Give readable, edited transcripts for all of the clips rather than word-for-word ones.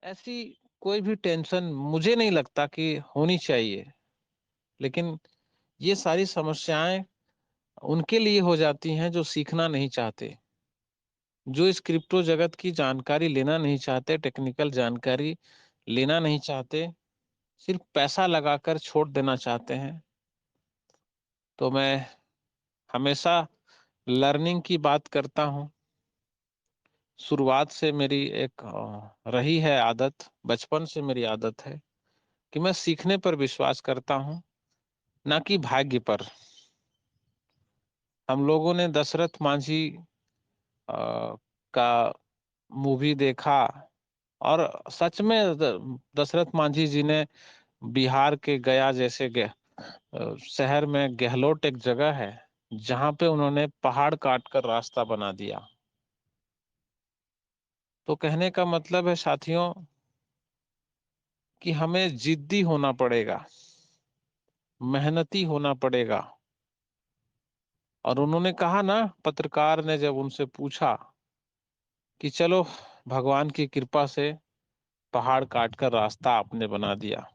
ऐसी कोई भी टेंशन मुझे नहीं लगता कि होनी चाहिए। लेकिन ये सारी समस्याएँ उनके लिए हो जाती हैं जो सीखना नहीं चाहते। जो इस क्रिप्टो जगत की जानकारी लेना नहीं चाहते, टेक्निकल जानकारी लेना नहीं चाहते, सिर्फ़ पैसा लगाकर छोड़ देना चाहते हैं। तो मैं हमेशा लर्निंग की बात करता हूँ। शुरुआत से मेरी एक रही है आदत, बचपन से मेरी आदत है कि मैं सीखने पर विश्वास करता हूँ, ना कि भाग्य पर। हम लोगों ने दशरथ मांझी का मूवी देखा और सच में दशरथ मांझी जी ने बिहार के गया जैसे शहर में गहलोत एक जगह है, जहाँ पे उन्होंने पहाड़ काट कर रास्ता बना दिया। तो कहने का मतलब है साथियों कि हमें जिद्दी होना पड़ेगा, मेहनती होना पड़ेगा। और उन्होंने कहा ना, पत्रकार ने जब उनसे पूछा कि चलो भगवान की कृपा से पहाड़ काट कर रास्ता आपने बना दिया,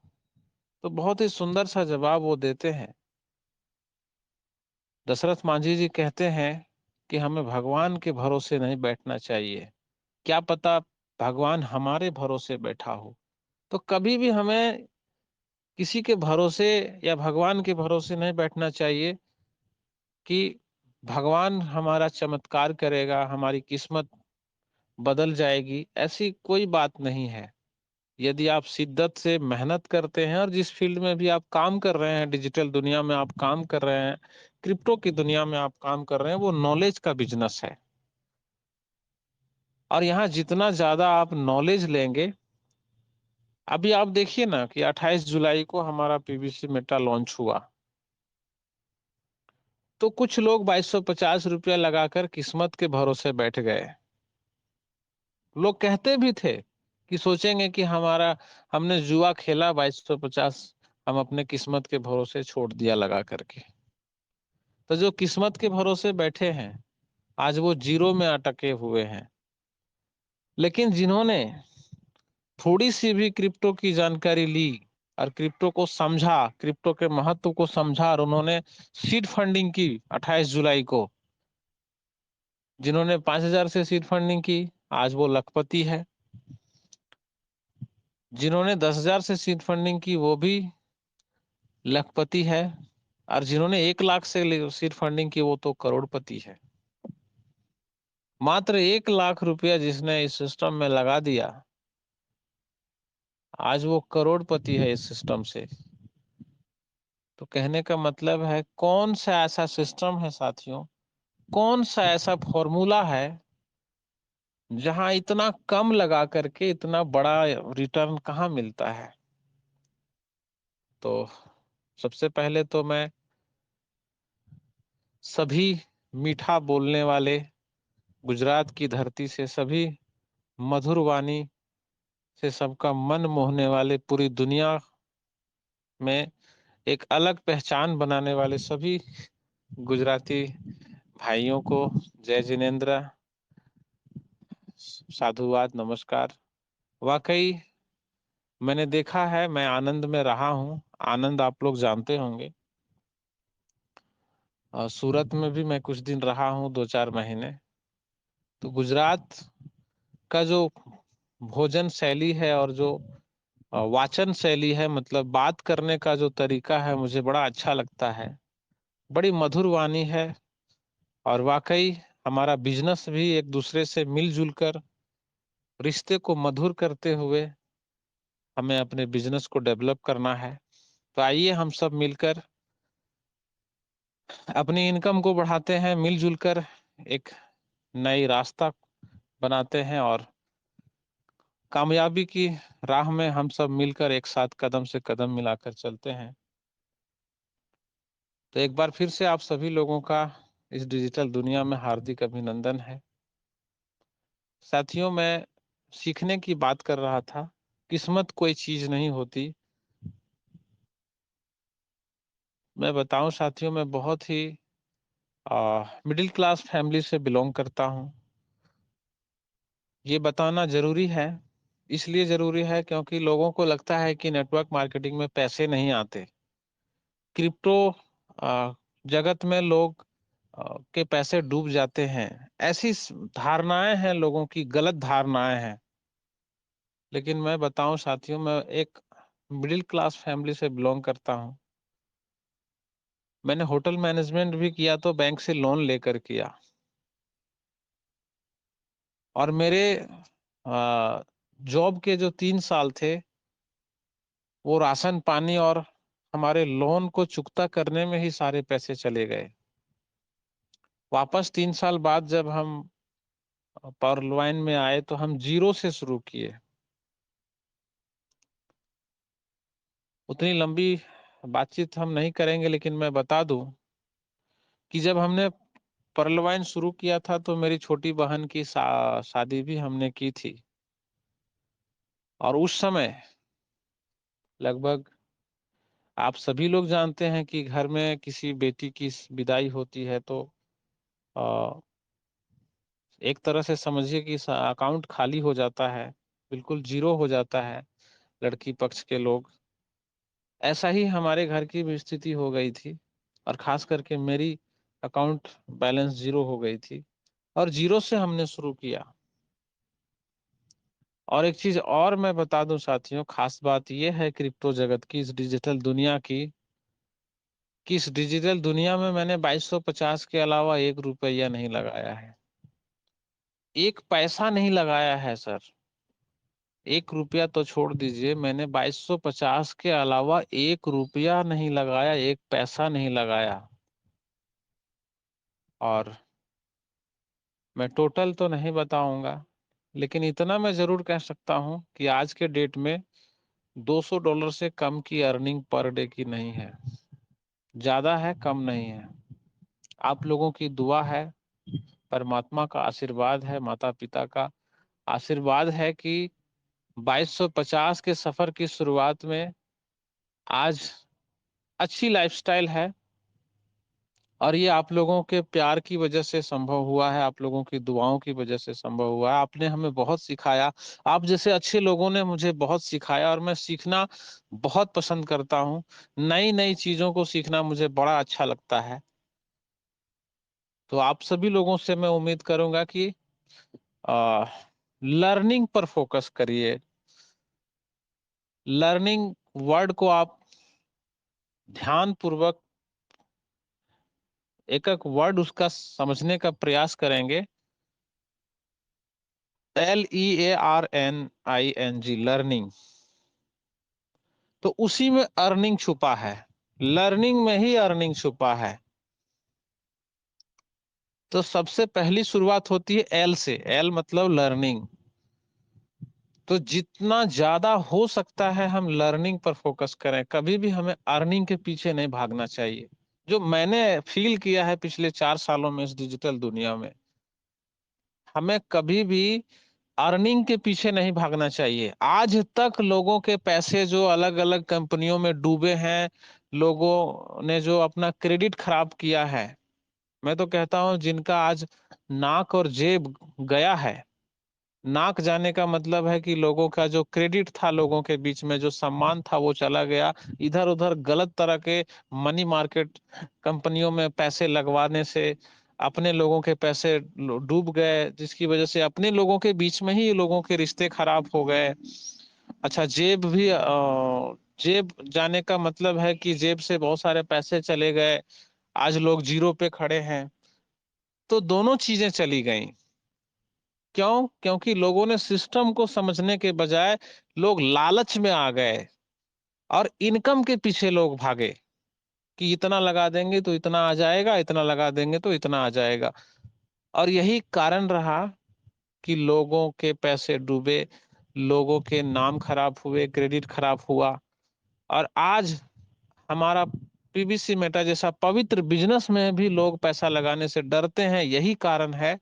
तो बहुत ही सुंदर सा जवाब वो देते हैं। दशरथ मांझी जी कहते हैं कि हमें भगवान के भरोसे नहीं बैठना चाहिए। क्या पता भगवान हमारे भरोसे बैठा हो। तो कभी भी हमें किसी के भरोसे या भगवान के भरोसे नहीं बैठना चाहिए कि भगवान हमारा चमत्कार करेगा, हमारी किस्मत बदल जाएगी, ऐसी कोई बात नहीं है। यदि आप शिद्दत से मेहनत करते हैं और जिस फील्ड में भी आप काम कर रहे हैं, डिजिटल दुनिया में आप काम कर रहे हैं, क्रिप्टो की दुनिया में आप काम कर रहे हैं, वो नॉलेज का बिजनेस है। और यहाँ जितना ज़्यादा आप नॉलेज लेंगे, अभी आप देखिए ना कि 28 जुलाई को हमारा पीवीसी मेटा लॉन्च हुआ। तो कुछ लोग 2250 रुपया लगाकर किस्मत के भरोसे बैठ गए। लोग कहते भी थे कि सोचेंगे कि हमारा हमने जुआ खेला 2250, हम अपने किस्मत के भरोसे छोड़ दिया लगा करके। तो जो किस्मत के भरोसे बैठे हैं, आज वो जीरो में अटके हुए हैं। लेकिन जिन्होंने थोड़ी सी भी क्रिप्टो की जानकारी ली और क्रिप्टो को समझा, क्रिप्टो के महत्व को समझा और उन्होंने सीड फंडिंग की 28 जुलाई को, जिन्होंने 5000 से सीड फंडिंग की, आज वो लखपति है। जिन्होंने 10,000 से सीड फंडिंग की, वो भी लखपति है। और जिन्होंने 1 लाख से सीड फंडिंग की, वो तो करोड़पति है। मात्र 1 लाख रुपया जिसने इस सिस्टम में लगा दिया, आज वो करोड़पति है इस सिस्टम से। तो कहने का मतलब है, कौन सा ऐसा सिस्टम है साथियों, कौन सा ऐसा फॉर्मूला है जहां इतना कम लगा करके इतना बड़ा रिटर्न कहाँ मिलता है। तो सबसे पहले तो मैं सभी मीठा बोलने वाले गुजरात की धरती से, सभी मधुर वाणी से सबका मन मोहने वाले, पूरी दुनिया में एक अलग पहचान बनाने वाले सभी गुजराती भाइयों को जय जिनेन्द्र, साधुवाद, नमस्कार। वाकई मैंने देखा है, मैं आनंद में रहा हूँ। आनंद आप लोग जानते होंगे। सूरत में भी मैं कुछ दिन रहा हूँ, 2-4 महीने। तो गुजरात का जो भोजन शैली है और जो वाचन शैली है, मतलब बात करने का जो तरीका है, मुझे बड़ा अच्छा लगता है। बड़ी मधुर वाणी है। और वाकई हमारा बिजनेस भी एक दूसरे से मिलजुल कर, रिश्ते को मधुर करते हुए हमें अपने बिजनेस को डेवलप करना है। तो आइए हम सब मिलकर अपनी इनकम को बढ़ाते हैं, मिलजुल कर एक नई रास्ता बनाते हैं और कामयाबी की राह में हम सब मिलकर एक साथ कदम से कदम मिलाकर चलते हैं। तो एक बार फिर से आप सभी लोगों का इस डिजिटल दुनिया में हार्दिक अभिनंदन है। साथियों, मैं सीखने की बात कर रहा था। किस्मत कोई चीज नहीं होती। मैं बताऊं साथियों, मैं बहुत ही मिडिल क्लास फैमिली से बिलोंग करता हूं। ये बताना जरूरी है इसलिए जरूरी है क्योंकि लोगों को लगता है कि नेटवर्क मार्केटिंग में पैसे नहीं आते। क्रिप्टो जगत में लोग के पैसे डूब जाते हैं, ऐसी धारणाएं हैं, लोगों की गलत धारणाएं हैं। लेकिन मैं बताऊं साथियों, मैं एक मिडिल क्लास फैमिली से बिलोंग करता हूं। मैंने होटल मैनेजमेंट भी किया तो बैंक से लोन लेकर किया। और मेरे जॉब के जो 3 साल थे, वो राशन पानी और हमारे लोन को चुकता करने में ही सारे पैसे चले गए। वापस 3 साल बाद जब हम पावर लाइन में आए तो हम जीरो से शुरू किए। उतनी लंबी बातचीत हम नहीं करेंगे, लेकिन मैं बता दूं कि जब हमने परलवाइन शुरू किया था तो मेरी छोटी बहन की शादी भी हमने की थी। और उस समय लगभग, आप सभी लोग जानते हैं कि घर में किसी बेटी की विदाई होती है तो अ, एक तरह से समझिए कि अकाउंट खाली हो जाता है, बिल्कुल जीरो हो जाता है लड़की पक्ष के लोग। ऐसा ही हमारे घर की भी स्थिति हो गई थी, और खास करके मेरी अकाउंट बैलेंस जीरो हो गई थी, और जीरो से हमने शुरू किया। और एक चीज और मैं बता दूं साथियों, खास बात यह है क्रिप्टो जगत की, इस डिजिटल दुनिया की, कि इस डिजिटल दुनिया में मैंने 2250 के अलावा 1 रुपया नहीं लगाया है। 1 पैसा नहीं लगाया है सर। 1 रुपया तो छोड़ दीजिए, मैंने 2250 के अलावा 1 रुपया नहीं लगाया, 1 पैसा नहीं लगाया। और मैं टोटल तो नहीं बताऊंगा, लेकिन इतना मैं जरूर कह सकता हूं कि आज के डेट में $200 से कम की अर्निंग पर डे की नहीं है। ज्यादा है, कम नहीं है। आप लोगों की दुआ है, परमात्मा का आशीर्वाद है, माता पिता का आशीर्वाद है कि 2250 के सफर की शुरुआत में आज अच्छी लाइफस्टाइल है। और ये आप लोगों के प्यार की वजह से संभव हुआ है, आप लोगों की दुआओं की वजह से संभव हुआ है। आपने हमें बहुत सिखाया, आप जैसे अच्छे लोगों ने मुझे बहुत सिखाया, और मैं सीखना बहुत पसंद करता हूँ। नई नई चीजों को सीखना मुझे बड़ा अच्छा लगता है। तो आप सभी लोगों से मैं उम्मीद करूंगा कि लर्निंग पर फोकस करिए। लर्निंग वर्ड को आप ध्यान पूर्वक एक एक वर्ड उसका समझने का प्रयास करेंगे। LEARNING, लर्निंग, तो उसी में अर्निंग छुपा है। लर्निंग में ही अर्निंग छुपा है। तो सबसे पहली शुरुआत होती है एल से। एल मतलब लर्निंग। तो जितना ज्यादा हो सकता है हम लर्निंग पर फोकस करें, कभी भी हमें अर्निंग के पीछे नहीं भागना चाहिए। जो मैंने फील किया है पिछले 4 सालों में इस डिजिटल दुनिया में, हमें कभी भी अर्निंग के पीछे नहीं भागना चाहिए। आज तक लोगों के पैसे जो अलग अलग कंपनियों में डूबे हैं, लोगों ने जो अपना क्रेडिट खराब किया है, मैं तो कहता हूं जिनका आज नाक और जेब गया है। नाक जाने का मतलब है कि लोगों का जो क्रेडिट था, लोगों के बीच में जो सम्मान था, वो चला गया। इधर उधर गलत तरह के मनी मार्केट कंपनियों में पैसे लगवाने से अपने लोगों के पैसे डूब गए, जिसकी वजह से अपने लोगों के बीच में ही लोगों के रिश्ते खराब हो गए। अच्छा, जेब भी जेब जाने का मतलब है कि जेब से बहुत सारे पैसे चले गए, आज लोग जीरो पे खड़े हैं। तो दोनों चीजें चली गई। क्यों? क्योंकि लोगों ने सिस्टम को समझने के बजाय लोग लालच में आ गए, और इनकम के पीछे लोग भागे कि इतना लगा देंगे तो इतना आ जाएगा, इतना लगा देंगे तो इतना आ जाएगा। और यही कारण रहा कि लोगों के पैसे डूबे, लोगों के नाम खराब हुए, क्रेडिट खराब हुआ। और आज हमारा पीवीसी मेटा जैसा पवित्र बिजनेस में भी लोग पैसा लगाने से डरते हैं। यही कारण है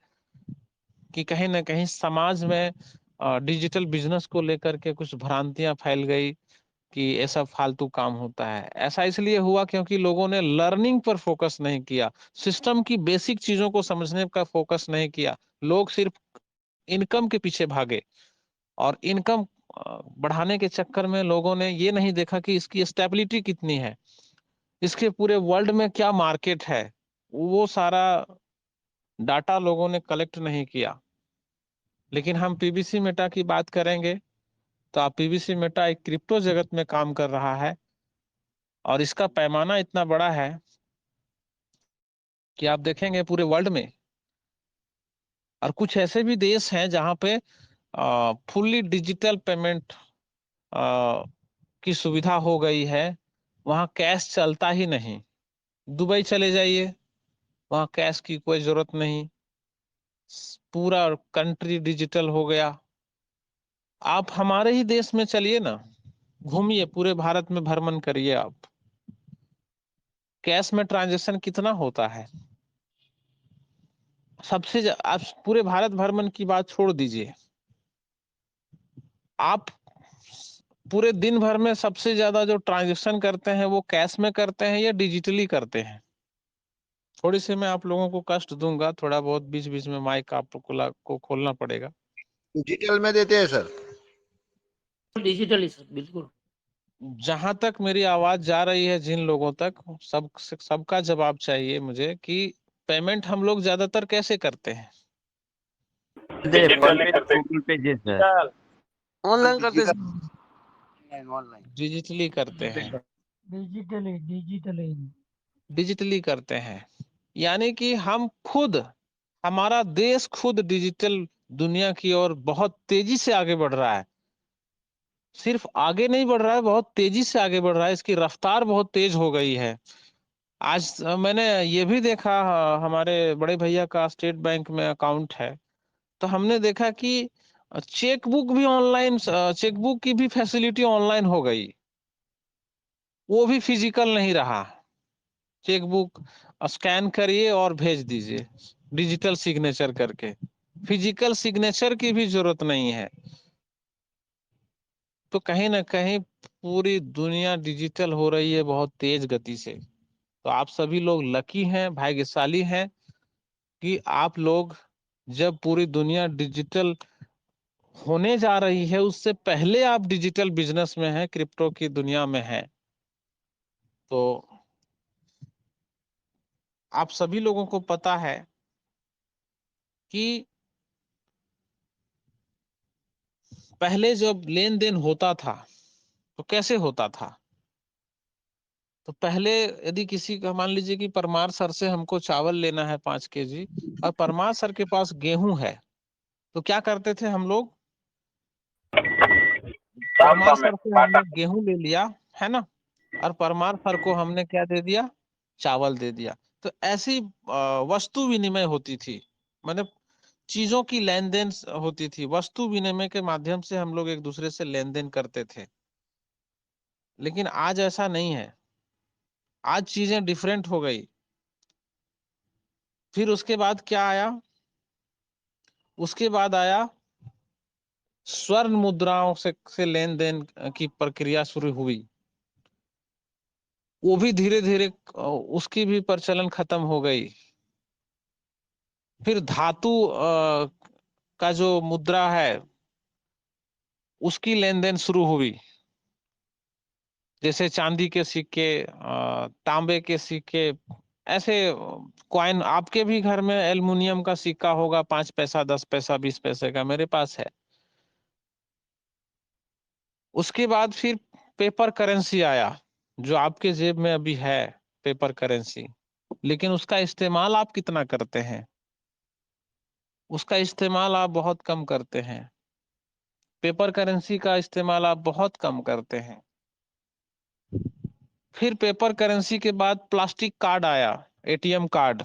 कि कहीं ना कहीं समाज में डिजिटल बिजनेस को लेकर के कुछ भ्रांतियां फैल गई कि ऐसा फालतू काम होता है। ऐसा इसलिए हुआ क्योंकि लोगों ने लर्निंग पर फोकस नहीं किया, सिस्टम की बेसिक चीजों को समझने का फोकस नहीं किया। लोग सिर्फ इनकम के पीछे भागे, और इनकम बढ़ाने के चक्कर में लोगों ने ये नहीं देखा कि इसकी स्टेबिलिटी कितनी है, इसके पूरे वर्ल्ड में क्या मार्केट है, वो सारा डाटा लोगों ने कलेक्ट नहीं किया। लेकिन हम पीवीसी मेटा की बात करेंगे तो आप पीवीसी मेटा एक क्रिप्टो जगत में काम कर रहा है और इसका पैमाना इतना बड़ा है कि आप देखेंगे पूरे वर्ल्ड में, और कुछ ऐसे भी देश हैं जहां पे फुल्ली डिजिटल पेमेंट की सुविधा हो गई है, वहां कैश चलता ही नहीं। दुबई चले जाइए, वहां कैश की कोई जरूरत नहीं, पूरा कंट्री डिजिटल हो गया। आप हमारे ही देश में चलिए ना, घूमिए, पूरे भारत में भ्रमण करिए, आप कैश में ट्रांजैक्शन कितना होता है। आप पूरे भारत भ्रमण की बात छोड़ दीजिए, आप पूरे दिन भर में सबसे ज्यादा जो ट्रांजैक्शन करते हैं वो कैश में करते हैं या डिजिटली करते हैं? थोड़ी सी मैं आप लोगों को कष्ट दूंगा, थोड़ा बहुत बीच बीच में माइक आपको खोलना पड़ेगा। डिजिटल में देते हैं सर। डिजिटली सर, बिल्कुल। जहां तक मेरी आवाज जा रही है जिन लोगों तक, सबका जवाब चाहिए मुझे कि पेमेंट हम लोग ज्यादातर कैसे करते हैं? गूगल पे जी सर, ऑनलाइन करते सर, डिजिटली करते हैं, डिजिटली करते हैं। यानी कि हम खुद, हमारा देश खुद डिजिटल दुनिया की ओर बहुत तेजी से आगे बढ़ रहा है। सिर्फ आगे नहीं बढ़ रहा है, बहुत तेजी से आगे बढ़ रहा है, इसकी रफ्तार बहुत तेज हो गई है। आज मैंने ये भी देखा, हमारे बड़े भैया का स्टेट बैंक में अकाउंट है, तो हमने देखा कि चेकबुक भी ऑनलाइन, चेकबुक की भी फैसिलिटी ऑनलाइन हो गई, वो भी फिजिकल नहीं रहा। चेकबुक स्कैन करिए और भेज दीजिए डिजिटल सिग्नेचर करके, फिजिकल सिग्नेचर की भी जरूरत नहीं है। तो कहीं ना कहीं पूरी दुनिया डिजिटल हो रही है बहुत तेज गति से। तो आप सभी लोग लकी हैं, भाग्यशाली हैं कि आप लोग, जब पूरी दुनिया डिजिटल होने जा रही है उससे पहले आप डिजिटल बिजनेस में हैं, क्रिप्टो की दुनिया में हैं। तो आप सभी लोगों को पता है कि पहले जब लेन देन होता था तो कैसे होता था? तो पहले यदि किसी का, मान लीजिए कि परमार सर से हमको चावल लेना है 5 kg, और परमार सर के पास गेहूं है, तो क्या करते थे हम लोग? परमार सर से हमने गेहूं ले लिया, है ना, और परमार सर को हमने क्या दे दिया? चावल दे दिया। तो ऐसी वस्तु विनिमय होती थी, मतलब चीजों की लेन देन होती थी, वस्तु विनिमय के माध्यम से हम लोग एक दूसरे से लेन देन करते थे। लेकिन आज ऐसा नहीं है, आज चीजें डिफरेंट हो गई। फिर उसके बाद क्या आया? उसके बाद आया स्वर्ण मुद्राओं से लेन देन की प्रक्रिया शुरू हुई, वो भी धीरे धीरे उसकी भी प्रचलन खत्म हो गई। फिर धातु का जो मुद्रा है उसकी लेन देन शुरू हुई, जैसे चांदी के सिक्के, तांबे के सिक्के, ऐसे कॉइन। आपके भी घर में एल्युमिनियम का सिक्का होगा, 5 पैसा, 10 पैसा, 20 पैसे का, मेरे पास है। उसके बाद फिर पेपर करेंसी आया, जो आपके जेब में अभी है, पेपर करेंसी। लेकिन उसका इस्तेमाल आप कितना करते हैं? उसका इस्तेमाल आप बहुत कम करते हैं। पेपर करेंसी का इस्तेमाल आप बहुत कम करते हैं। फिर पेपर करेंसी के बाद प्लास्टिक कार्ड आया, एटीएम कार्ड,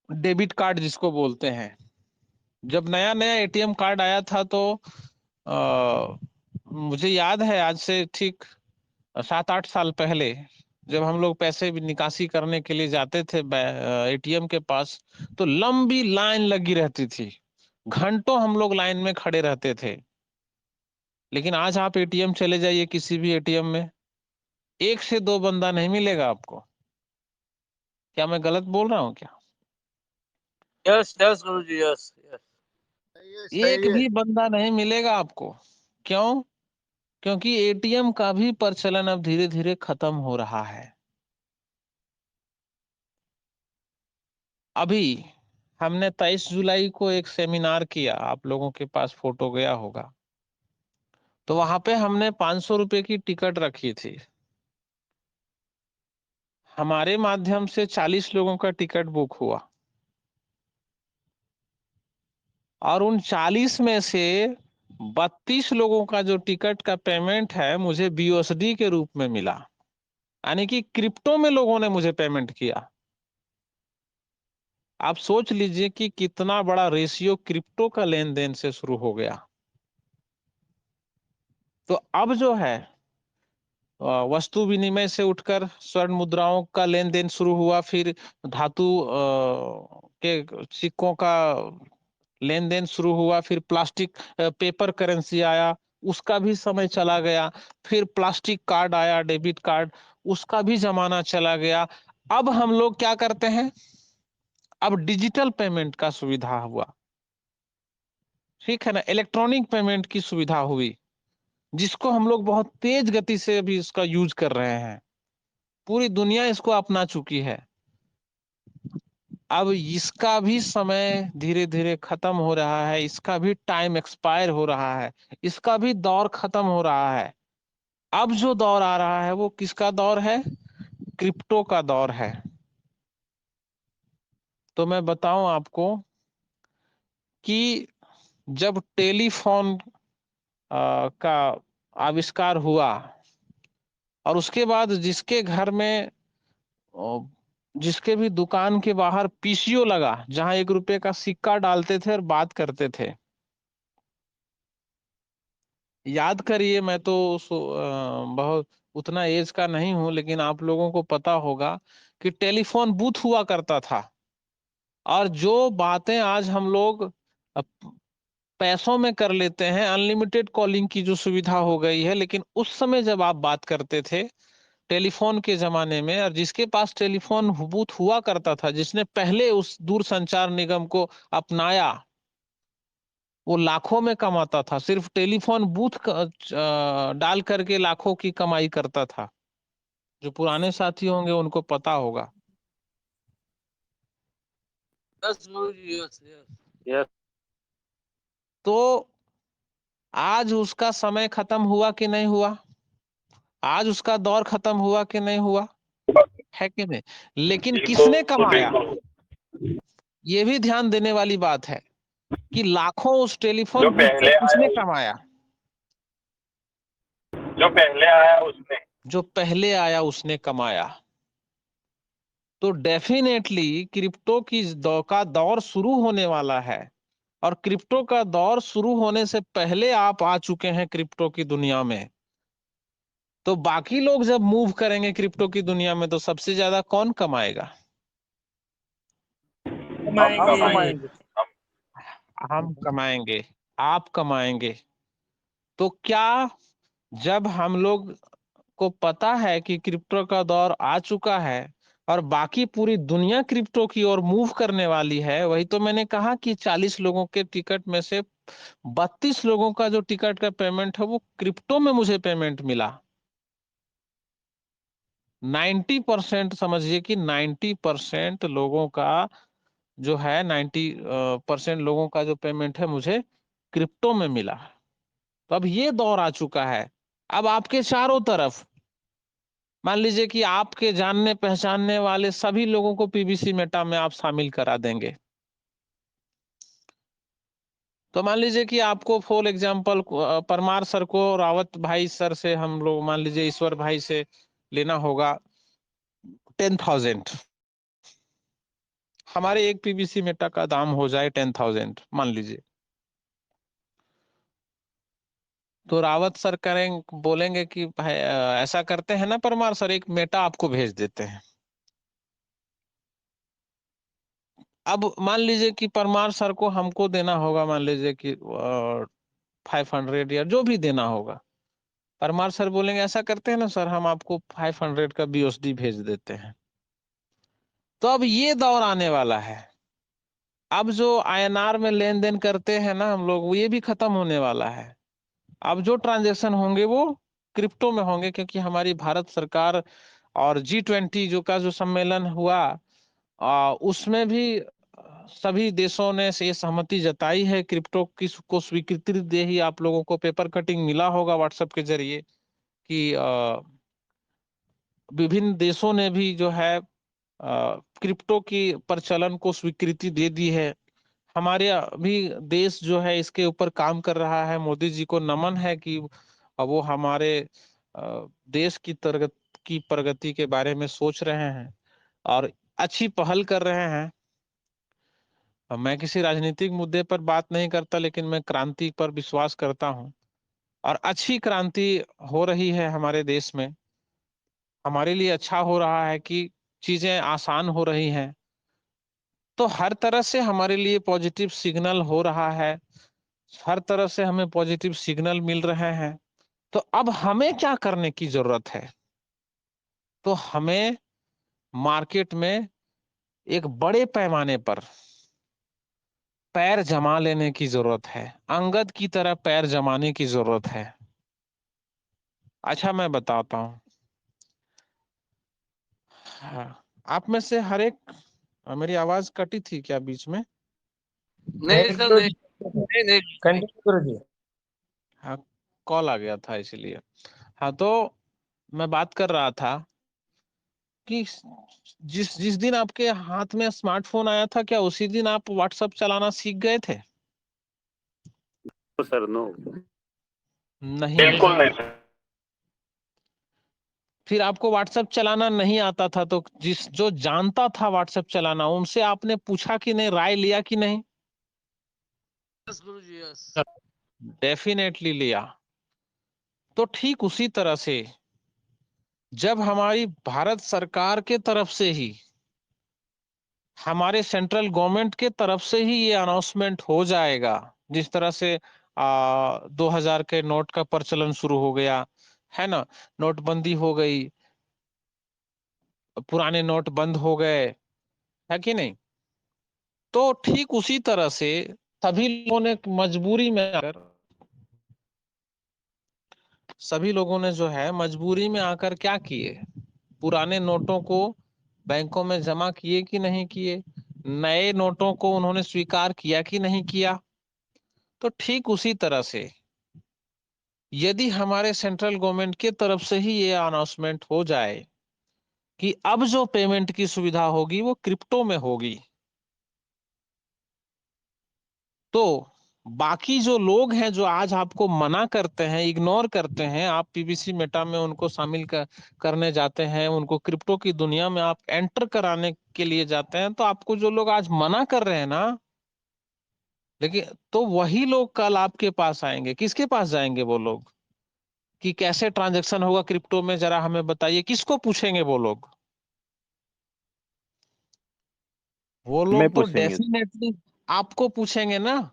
डेबिट कार्ड जिसको बोलते हैं। जब नया नया एटीएम कार्ड आया था तो मुझे याद है, आज से ठीक 7-8 साल पहले, जब हम लोग पैसे भी निकासी करने के लिए जाते थे एटीएम के पास, तो लंबी लाइन लगी रहती थी, घंटों हम लोग लाइन में खड़े रहते थे। लेकिन आज आप एटीएम चले जाइए, किसी भी एटीएम में 1 से 2 बंदा नहीं मिलेगा आपको। क्या मैं गलत बोल रहा हूँ क्या? यस यस गुरु जी, यस यस। एक सही है। भी बंदा नहीं मिलेगा आपको। क्यों? क्योंकि एटीएम का भी प्रचलन अब धीरे धीरे खत्म हो रहा है। अभी हमने 23 जुलाई को एक सेमिनार किया, आप लोगों के पास फोटो गया होगा। तो वहां पे हमने 500 रुपए की टिकट रखी थी। हमारे माध्यम से 40 लोगों का टिकट बुक हुआ और उन 40 में से 32 लोगों का जो टिकट का पेमेंट है मुझे बीओएसडी के रूप में मिला, यानी कि क्रिप्टो में लोगों ने मुझे पेमेंट किया। आप सोच लीजिए कि कितना बड़ा रेशियो क्रिप्टो का लेन देन से शुरू हो गया। तो अब जो है वस्तु विनिमय से उठकर स्वर्ण मुद्राओं का लेन देन शुरू हुआ, फिर धातु के सिक्कों का लेन देन शुरू हुआ, फिर प्लास्टिक पेपर करेंसी आया, उसका भी समय चला गया, फिर प्लास्टिक कार्ड आया, डेबिट कार्ड, उसका भी जमाना चला गया। अब हम लोग क्या करते हैं? अब डिजिटल पेमेंट का सुविधा हुआ, ठीक है ना, इलेक्ट्रॉनिक पेमेंट की सुविधा हुई, जिसको हम लोग बहुत तेज गति से अभी इसका यूज कर रहे हैं। पूरी दुनिया इसको अपना चुकी है। अब इसका भी समय धीरे धीरे खत्म हो रहा है, इसका भी टाइम एक्सपायर हो रहा है, इसका भी दौर खत्म हो रहा है। अब जो दौर आ रहा है वो किसका दौर है? क्रिप्टो का दौर है। तो मैं बताऊं आपको कि जब टेलीफोन का आविष्कार हुआ और उसके बाद जिसके घर में जिसके भी दुकान के बाहर पीसीओ लगा, जहां 1 रुपए का सिक्का डालते थे और बात करते थे। याद करिए, मैं तो बहुत उतना एज का नहीं हूं, लेकिन आप लोगों को पता होगा कि टेलीफोन बूथ हुआ करता था। और जो बातें आज हम लोग पैसों में कर लेते हैं, अनलिमिटेड कॉलिंग की जो सुविधा हो गई है, लेकिन उस समय जब आप बात करते थे टेलीफोन के जमाने में, और जिसके पास टेलीफोन बूथ हुआ करता था, जिसने पहले उस दूरसंचार निगम को अपनाया, वो लाखों में कमाता था। सिर्फ टेलीफोन बूथ डाल करके लाखों की कमाई करता था। जो पुराने साथी होंगे उनको पता होगा। Yes, yes, yes. Yes. तो आज उसका समय खत्म हुआ कि नहीं हुआ? आज उसका दौर खत्म हुआ कि नहीं हुआ? है कि नहीं? लेकिन किसने बिल्कुल कमाया? बिल्कुल। ये भी ध्यान देने वाली बात है कि लाखों उस जो टेलीफोन बूथ से पहले किसने आया कमाया? जो पहले आया उसने। जो पहले आया उसने कमाया। तो डेफिनेटली क्रिप्टो की का दौर शुरू होने वाला है। और क्रिप्टो का दौर शुरू होने से पहले आप आ चुके हैं क्रिप्टो की दुनिया में। तो बाकी लोग जब मूव करेंगे क्रिप्टो की दुनिया में, तो सबसे ज्यादा कौन कमाएगा? हम हम कमाएंगे। कमाएंगे। हम कमाएंगे, आप कमाएंगे। तो क्या जब हम लोग को पता है कि क्रिप्टो का दौर आ चुका है और बाकी पूरी दुनिया क्रिप्टो की ओर मूव करने वाली है, वही तो मैंने कहा कि 40 लोगों के टिकट में से 32 लोगों का जो टिकट का पेमेंट है वो क्रिप्टो में मुझे पेमेंट मिला। 90% समझिए कि 90% लोगों का जो है, 90% लोगों का जो पेमेंट है मुझे क्रिप्टो में मिला। तो अब ये दौर आ चुका है। अब आपके चारों तरफ मान लीजिए कि आपके जानने पहचानने वाले सभी लोगों को पीबीसी मेटा में आप शामिल करा देंगे। तो मान लीजिए कि आपको फॉर एग्जांपल परमार सर को रावत भाई सर से, हम लोग मान लीजिए ईश्वर भाई से लेना होगा 10,000। हमारे एक पीबीसी मेटा का दाम हो जाए 10,000 मान लीजिए। तो रावत सर बोलेंगे कि भाई ऐसा करते हैं ना परमार सर, एक मेटा आपको भेज देते हैं। अब मान लीजिए कि परमार सर को हमको देना होगा, मान लीजिए कि 500 या जो भी देना होगा। परमार सर बोलेंगे ऐसा करते हैं ना सर, हम आपको 500 का बीओएसडी भेज देते हैं। तो अब ये दौर आने वाला है अब जो आईएनआर में लेन देन करते हैं ना हम लोग, वो ये भी खत्म होने वाला है। अब जो ट्रांजैक्शन होंगे वो क्रिप्टो में होंगे, क्योंकि हमारी भारत सरकार और G20 जो सम्मेलन हुआ, उसमें भी सभी देशों ने से सहमति जताई है क्रिप्टो की को स्वीकृति दे। ही आप लोगों को पेपर कटिंग मिला होगा व्हाट्सएप के जरिए कि विभिन्न देशों ने भी जो है क्रिप्टो की प्रचलन को स्वीकृति दे दी है। हमारे अभी देश जो है इसके ऊपर काम कर रहा है। मोदी जी को नमन है कि वो हमारे देश की प्रगति के बारे में सोच रहे हैं और अच्छी पहल कर रहे हैं। मैं किसी राजनीतिक मुद्दे पर बात नहीं करता, लेकिन मैं क्रांति पर विश्वास करता हूं और अच्छी क्रांति हो रही है हमारे देश में। हमारे लिए अच्छा हो रहा है कि चीजें आसान हो रही हैं, तो हर तरह से हमारे लिए पॉजिटिव सिग्नल हो रहा है, हर तरह से हमें पॉजिटिव सिग्नल मिल रहे हैं। तो अब हमें क्या करने की जरूरत है? तो हमें मार्केट में एक बड़े पैमाने पर पैर जमा लेने की जरूरत है, अंगद की तरह पैर जमाने की जरूरत है। अच्छा, मैं बताता हूँ। हाँ, आप में से हर एक, मेरी आवाज कटी थी क्या बीच में? नहीं सर, नहीं नहीं नहीं। कंटिन्यू करो जी। हाँ, कॉल आ गया था इसलिए। हाँ, तो मैं बात कर रहा था कि जिस जिस दिन आपके हाथ में स्मार्टफोन आया था, क्या उसी दिन आप व्हाट्सएप चलाना सीख गए थे? सर नो, नहीं। बिल्कुल नहीं सर। फिर आपको व्हाट्सएप चलाना नहीं आता था, तो जो जानता था व्हाट्सएप चलाना, उनसे आपने पूछा कि नहीं, राय लिया कि नहीं? यस गुरु जी, यस। डेफिनेटली लिया। तो ठीक उसी तरह से जब हमारी भारत सरकार के तरफ से ही, हमारे सेंट्रल गवर्नमेंट के तरफ से ही ये अनाउंसमेंट हो जाएगा, जिस तरह से 2000 के नोट का प्रचलन शुरू हो गया है ना, नोटबंदी हो गई, पुराने नोट बंद हो गए, है कि नहीं? तो ठीक उसी तरह से सभी लोगों ने मजबूरी में आकर, सभी लोगों ने जो है मजबूरी में आकर क्या किए, पुराने नोटों को बैंकों में जमा किए कि नहीं किए, नए नोटों को उन्होंने स्वीकार किया कि नहीं किया। तो ठीक उसी तरह से यदि हमारे सेंट्रल गवर्नमेंट की तरफ से ही ये अनाउंसमेंट हो जाए कि अब जो पेमेंट की सुविधा होगी वो क्रिप्टो में होगी, तो बाकी जो लोग हैं जो आज आपको मना करते हैं, इग्नोर करते हैं, आप पीबीसी मेटा में उनको करने जाते हैं, उनको क्रिप्टो की दुनिया में आप एंटर कराने के लिए जाते हैं, तो आपको जो लोग आज मना कर रहे हैं ना, लेकिन तो वही लोग कल आपके पास आएंगे। किसके पास जाएंगे वो लोग कि कैसे ट्रांजैक्शन होगा क्रिप्टो में, जरा हमें बताइए? किसको पूछेंगे वो लोग? वो मैं लोग तो पूछेंगे। डेफिनेटली आपको पूछेंगे ना।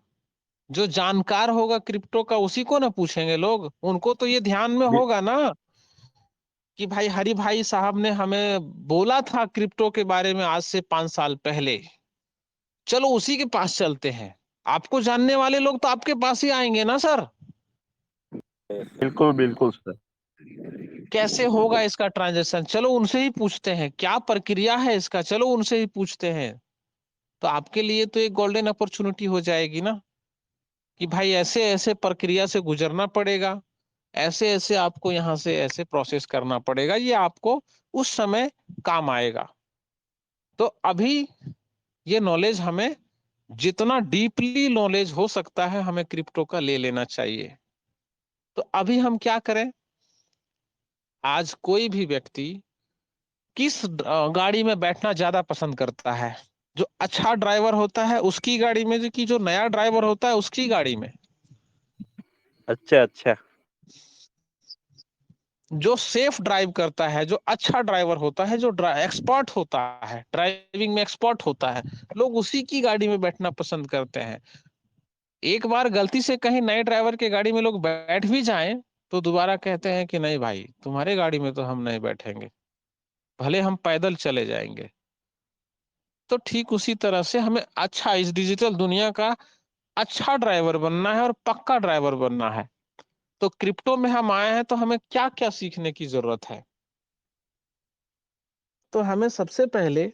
जो जानकार होगा क्रिप्टो का उसी को ना पूछेंगे लोग। उनको तो ये ध्यान में बि- होगा ना कि भाई हरि भाई साहब ने हमें बोला था क्रिप्टो के बारे में आज से 5 साल पहले, चलो उसी के पास चलते हैं। आपको जानने वाले लोग तो आपके पास ही आएंगे ना सर। बिल्कुल बिल्कुल सर। कैसे होगा इसका ट्रांजैक्शन, चलो उनसे ही पूछते हैं। क्या प्रक्रिया है इसका, चलो उनसे ही पूछते हैं। तो आपके लिए तो एक गोल्डन अपॉर्चुनिटी हो जाएगी ना कि भाई ऐसे ऐसे प्रक्रिया से गुजरना पड़ेगा, ऐसे ऐसे आपको यहाँ से ऐसे प्रोसेस करना पड़ेगा, ये आपको उस समय काम आएगा। तो अभी ये नॉलेज हमें, जितना डीपली नॉलेज हो सकता है, हमें क्रिप्टो का ले लेना चाहिए। तो अभी हम क्या करें? आज कोई भी व्यक्ति किस गाड़ी में बैठना ज्यादा पसंद करता है? जो अच्छा ड्राइवर होता है उसकी गाड़ी में, जो नया ड्राइवर होता है उसकी गाड़ी में? अच्छा अच्छा। जो सेफ ड्राइव करता है, जो अच्छा ड्राइवर होता है, जो एक्सपर्ट होता है, ड्राइविंग में एक्सपर्ट होता है, लोग उसी की गाड़ी में बैठना पसंद करते हैं। एक बार गलती से कहीं नए ड्राइवर के गाड़ी में लोग बैठ भी जाएं तो दोबारा कहते हैं कि नहीं भाई, तुम्हारे गाड़ी में तो हम नहीं बैठेंगे, भले हम पैदल चले जाएंगे। तो ठीक उसी तरह से हमें अच्छा इस डिजिटल दुनिया का अच्छा ड्राइवर बनना है और पक्का ड्राइवर बनना है। तो क्रिप्टो में हम आए हैं तो हमें क्या क्या सीखने की जरूरत है? तो हमें सबसे पहले,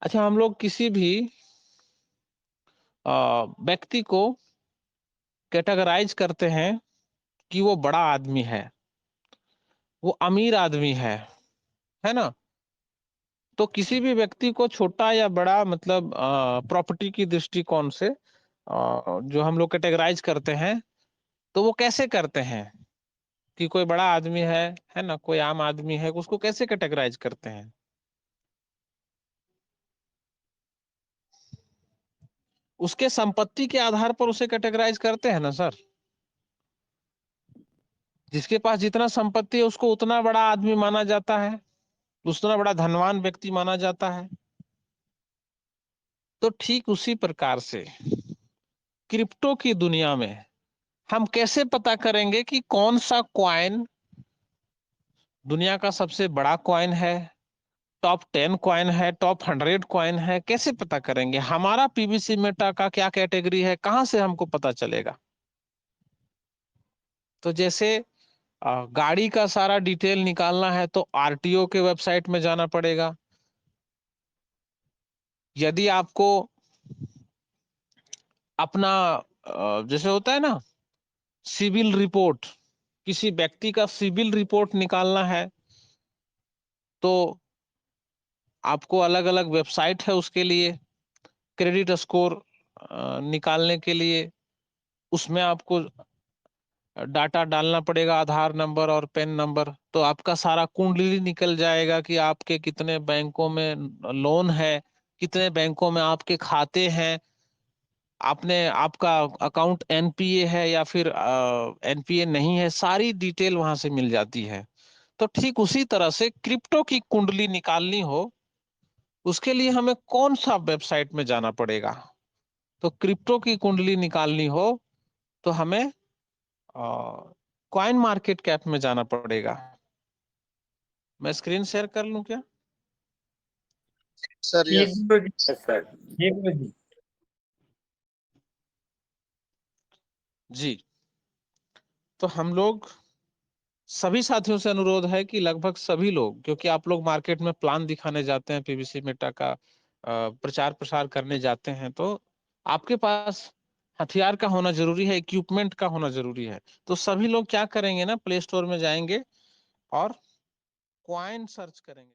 अच्छा, हम लोग किसी भी व्यक्ति को कैटेगराइज करते हैं कि वो बड़ा आदमी है, वो अमीर आदमी है ना? तो किसी भी व्यक्ति को छोटा या बड़ा मतलब प्रॉपर्टी की दृष्टिकोण से जो हम लोग कैटेगराइज करते हैं, तो वो कैसे करते हैं कि कोई बड़ा आदमी है ना, कोई आम आदमी है, उसको कैसे कैटेगराइज करते हैं? उसके संपत्ति के आधार पर उसे कैटेगराइज करते हैं ना सर। जिसके पास जितना संपत्ति है उसको उतना बड़ा आदमी माना जाता है, उतना बड़ा धनवान व्यक्ति माना जाता है। तो ठीक उसी प्रकार से क्रिप्टो की दुनिया में हम कैसे पता करेंगे कि कौन सा कॉइन दुनिया का सबसे बड़ा कॉइन है, टॉप 10 कॉइन है, टॉप 100 कॉइन है? कैसे पता करेंगे? हमारा पीबीसी मेटा का क्या कैटेगरी है, कहां से हमको पता चलेगा? तो जैसे गाड़ी का सारा डिटेल निकालना है तो आरटीओ के वेबसाइट में जाना पड़ेगा। यदि आपको अपना जैसे होता है ना सिविल रिपोर्ट, किसी व्यक्ति का सिविल रिपोर्ट निकालना है तो आपको अलग अलग वेबसाइट है उसके लिए। क्रेडिट स्कोर निकालने के लिए उसमें आपको डाटा डालना पड़ेगा, आधार नंबर और पैन नंबर। तो आपका सारा कुंडली निकल जाएगा कि आपके कितने बैंकों में लोन है, कितने बैंकों में आपके खाते हैं, आपने आपका अकाउंट एनपीए है या फिर एनपीए नहीं है, सारी डिटेल वहां से मिल जाती है। तो ठीक उसी तरह से क्रिप्टो की कुंडली निकालनी हो, उसके लिए हमें कौन सा वेबसाइट में जाना पड़ेगा? तो क्रिप्टो की कुंडली निकालनी हो तो हमें कॉइन मार्केट कैप में जाना पड़ेगा। मैं स्क्रीन शेयर कर लूं क्या? सर ठीक यस। गुरु जी, यस सर, ठीक गुरु जी। जी। तो हम लोग सभी साथियों से अनुरोध है कि लगभग सभी लोग, क्योंकि आप लोग मार्केट में प्लान दिखाने जाते हैं, पीवीसी मेटा का प्रचार प्रसार करने जाते हैं, तो आपके पास हथियार का होना जरूरी है, इक्विपमेंट का होना जरूरी है। तो सभी लोग क्या करेंगे ना, प्ले स्टोर में जाएंगे और कॉइन सर्च करेंगे।